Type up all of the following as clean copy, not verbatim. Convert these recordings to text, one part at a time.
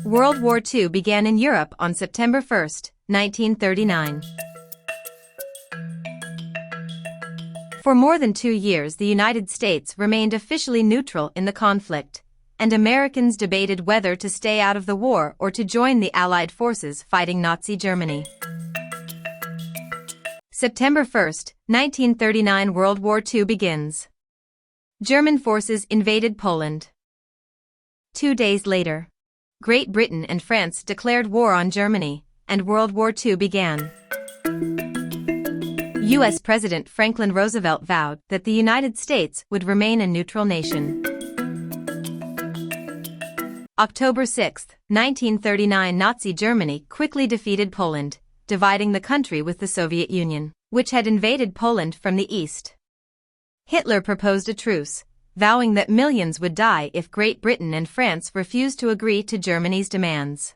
World War II began in Europe on September 1, 1939. For more than 2 years the United States remained officially neutral in the conflict, and Americans debated whether to stay out of the war or to join the Allied forces fighting Nazi Germany. September 1, 1939 World War II begins. German forces invaded Poland. 2 days later, Great Britain and France declared war on Germany, and World War II began. U.S. President Franklin Roosevelt vowed that the United States would remain a neutral nation. October 6, 1939 Nazi Germany quickly defeated Poland, dividing the country with the Soviet Union, which had invaded Poland from the east. Hitler proposed a truce, vowing that millions would die if Great Britain and France refused to agree to Germany's demands.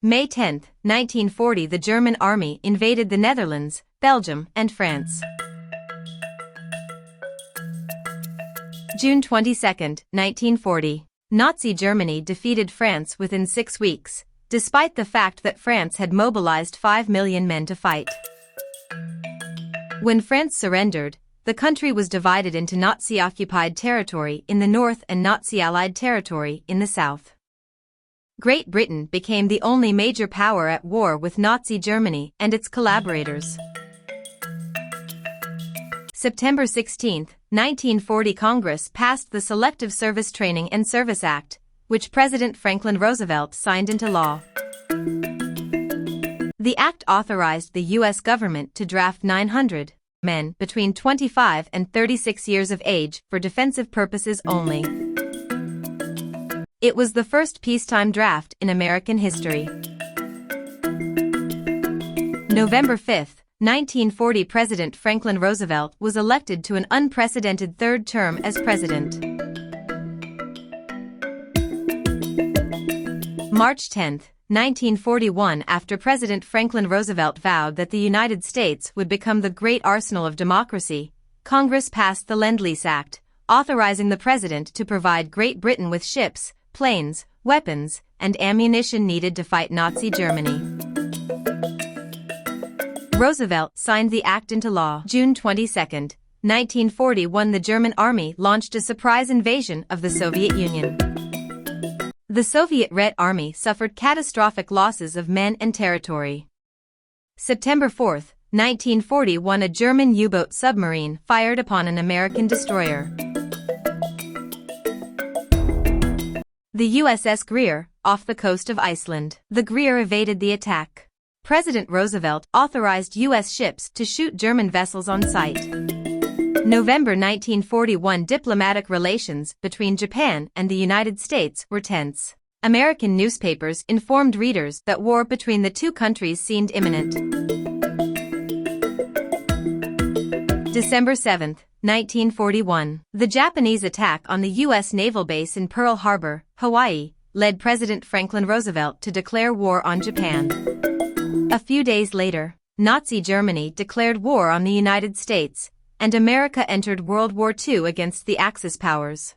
May 10, 1940 the German army invaded the Netherlands, Belgium, and France. June 22, 1940. Nazi Germany defeated France within 6 weeks, despite the fact that France had mobilized 5 million men to fight. When France surrendered, the country was divided into Nazi-occupied territory in the north and Nazi-allied territory in the south. Great Britain became the only major power at war with Nazi Germany and its collaborators. September 16, 1940 Congress passed the Selective Service Training and Service Act, which President Franklin Roosevelt signed into law. The act authorized the U.S. government to draft 900 men between 25 and 36 years of age for defensive purposes only. It was the first peacetime draft in American history. November 5, 1940 President Franklin Roosevelt was elected to an unprecedented third term as president. March 10, 1941 After President Franklin Roosevelt vowed that the United States would become the great arsenal of democracy, Congress passed the Lend-Lease Act, authorizing the president to provide Great Britain with ships, planes, weapons, and ammunition needed to fight Nazi Germany. Roosevelt signed the act into law. June 22, 1941 The German army launched a surprise invasion of the Soviet Union. The Soviet Red Army suffered catastrophic losses of men and territory. September 4, 1941 A German U-boat submarine fired upon an American destroyer. The USS Greer, off the coast of Iceland. The Greer evaded the attack. President Roosevelt authorized U.S. ships to shoot German vessels on sight. November 1941 Diplomatic relations between Japan and the United States were tense. American newspapers informed readers that war between the two countries seemed imminent. December 7, 1941. The Japanese attack on the U.S. naval base in Pearl Harbor, Hawaii, led President Franklin Roosevelt to declare war on Japan. A few days later, Nazi Germany declared war on the United States, and America entered World War II against the Axis powers.